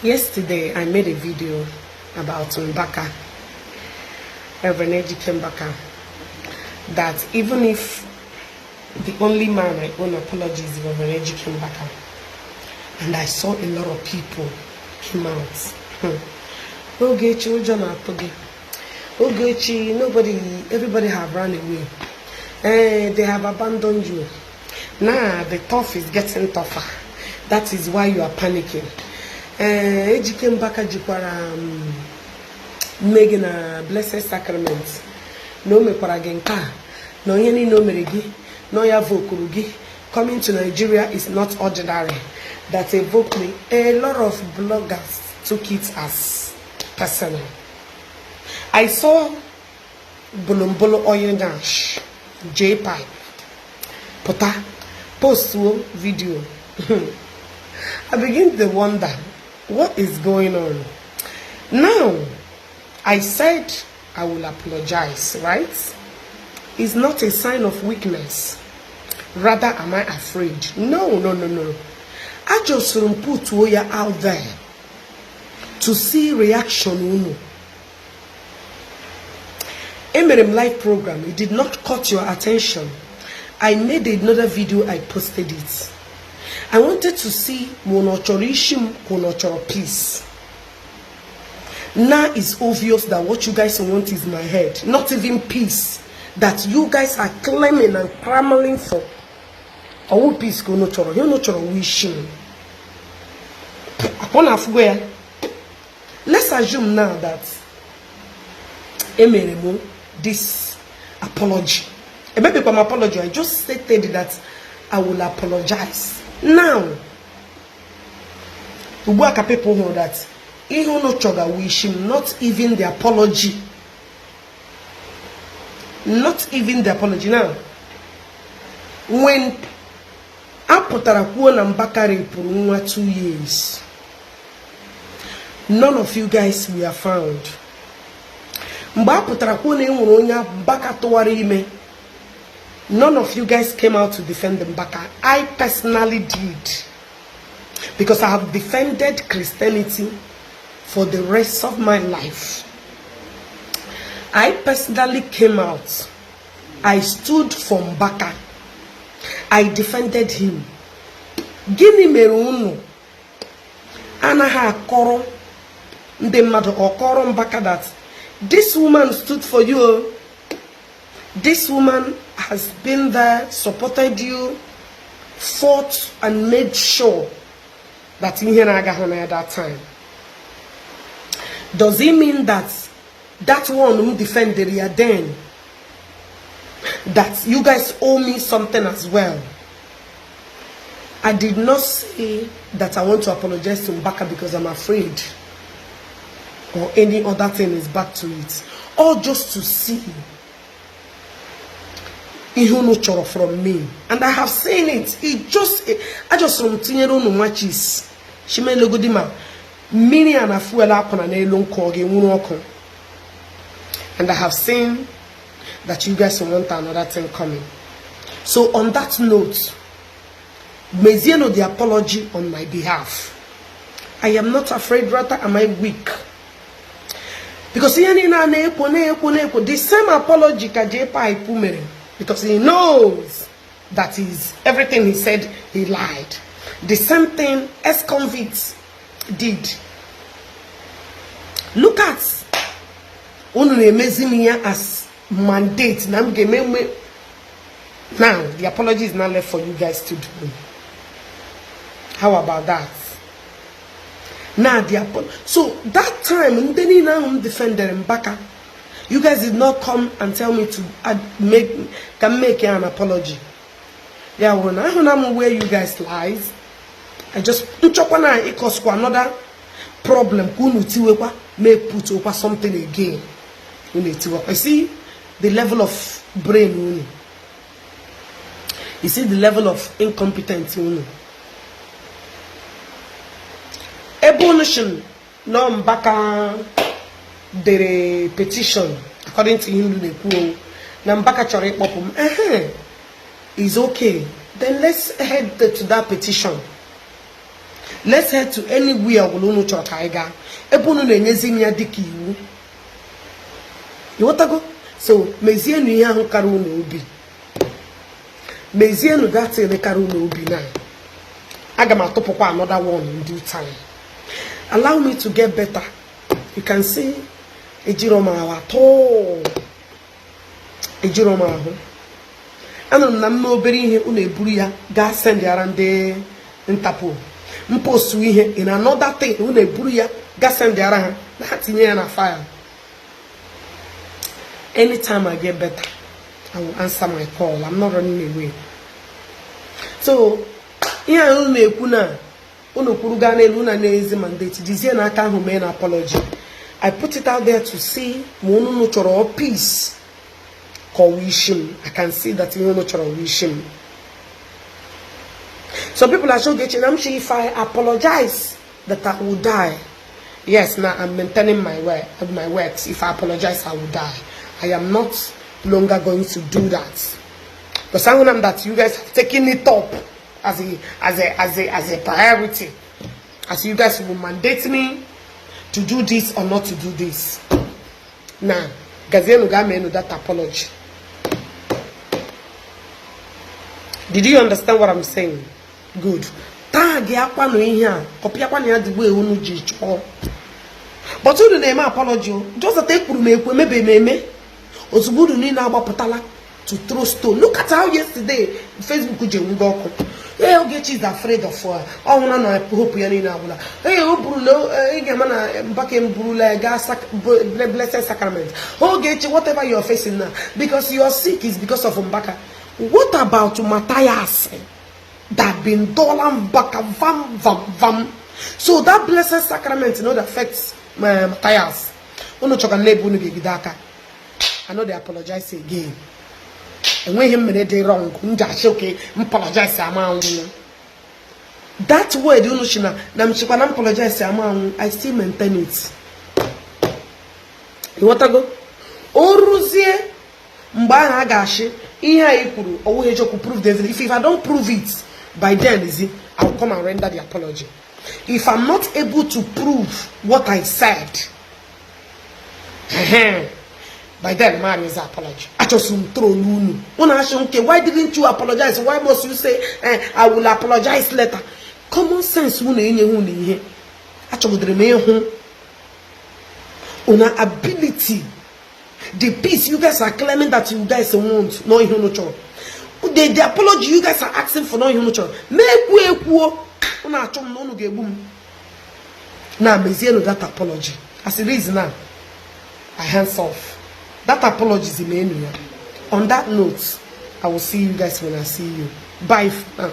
Yesterday, I made a video about Mbaka, Reverend Ejike Mbaka, that even if the only man I owe apology is Reverend Ejike Mbaka, and I saw a lot of people came out. Ogechi, Ogechi, everybody have run away. They have abandoned you. Now the tough is getting tougher. That is why you are panicking. Ejike Mbaka jikwara making a blessed sacrament. No me paragenka. No yeni no meregi. No ya vokurugi. Coming to Nigeria is not ordinary. That evoked me. A lot of bloggers took it as personal. I saw Bolombolo Oil Nash, J-Pipe, Pota, post video. I begin to wonder what is going on. Now, I said I will apologize, right? It's not a sign of weakness. Rather, am I afraid? No. I just put Woya out there to see reaction. Emerem live program, it did not cut your attention. I made another video, I posted it. I wanted to see monochorishim monochoro peace. Now it's obvious that what you guys want is my head, not even peace that you guys are claiming and clamoring for. Owu peace ko no choro, you no choro wishing. Upon afwhere, let's assume now that Emeremo this apology. A baby from apology, I just stated that I will apologize. Now, to work a people know that even no choga wish him, not even the apology. Not even the apology. Now, when Apotarakuo and Mbaka for 2 years, none of you guys were found. None of you guys came out to defend Mbaka. I personally did. Because I have defended Christianity for the rest of my life. I personally came out. I stood for Mbaka. I defended him. Gini merunu. Anaha koro. Ndemado okoro Mbaka that this woman stood for you. This woman has been there, supported you, fought and made sure that in here at that time. Does it mean that that one who defended you then, that you guys owe me something as well? I did not say that I want to apologize to Mbaka because I'm afraid or any other thing is back to it, or just to see Ihuno from me. And I have seen it. I just continue to watch this. She made logo dima. Mini and a fuel up on an alone cog in Munoko. And I have seen that you guys want another thing coming. So on that note, Meziano the apology on my behalf. I am not afraid, rather am I weak. Because the same apology Kajepa Ipumere. Because he knows that everything he said, he lied. The same thing ex-convicts did. Look at Unumezimia as mandate. Now the apology is not left for you guys to do. How about that? Now so that time, then defended Mbaka. You guys did not come and tell me to make an apology. Yeah, when I know where you guys lies, I just put up another problem. May put over something again. I see the level of brain. You see the level of incompetence. Ebonation no Mbaka the petition according to him Mbaka chore popum is okay. Then let's head to that petition. let's head to anywhere unu chọrọ ka anyị gaa ebe unu na-enyezi m ya dịka iwu. Ịghọtago? So mezienu ihe ahụ kara unu obi, mezienu datin kara unu obi. Na aga m atụpụkwa another one in due time. Allow me to get better. You can see ejiroma ahụ atọ, ejiroma ahụ. Anụrụ m na mma obere ihe unu eburu ya gaa send ara ndị Interpol. Mpostu ihe in another thing unu eburu ya gaa send ara ha na ha tinye ya na file. Anytime I get better, I will answer my call. I'm not running away. So, ihe unu na-ekwu na unu kwuru gaa n'elu na n'ezi mandate dizie na aka ahụ mee na apology. I put it out there to see ma unu chọrọ peace ka wishim. I can see that unu chọrọ wishim. Some people are so getting, I'm sure if I apologize that I will die. Yes, now I'm maintaining my words. If I apologize, I will die. I am not longer going to do that. But some of them that you guys have taken it up as a priority, as you guys will mandate me to do this or not to do this. Now, Gaziano Game that apology. Did you understand what I'm saying? Good. Tag yakwa no here. Copy yakwa ni adigbo unu ji cho. But you don't apology. Just a take maybe Ozubudu ni na agbaputala to throw stone. Look at how yesterday Facebook je ngoko. Hey, Ogechi is afraid of her. Oh no, hope ya ni na abula. Hey, Obrulo, Igamana Mbaka Mbrula gas blessed sacrament. Ogechi, whatever you are facing now, because you are sick is because of Mbaka. What about Matthias? That been dolan Mbaka vam. So that blessed sacrament that affects Matthias. Uno choka nebu ni gidaka. I know they apologize again. And when him made it wrong, okay, apologize that word, you know, Shina, Namchikwan apologize, I still maintain it. You want to go? Oruzie Mbana Gashi, Iha Ikuru, or we could prove this. If I don't prove it by then, I'll come and render the apology. If I'm not able to prove what I said, by then, Maria's apology. I just throw Lunu. Okay, why didn't you apologize? Why must you say, I will apologize later? Common sense, una ability. The peace you guys are claiming that you guys want, no the apology you guys are asking for, no make way. Now, that apology. As it is now, I hands off. That apology is in the end. On that note, I will see you guys when I see you. Bye for now.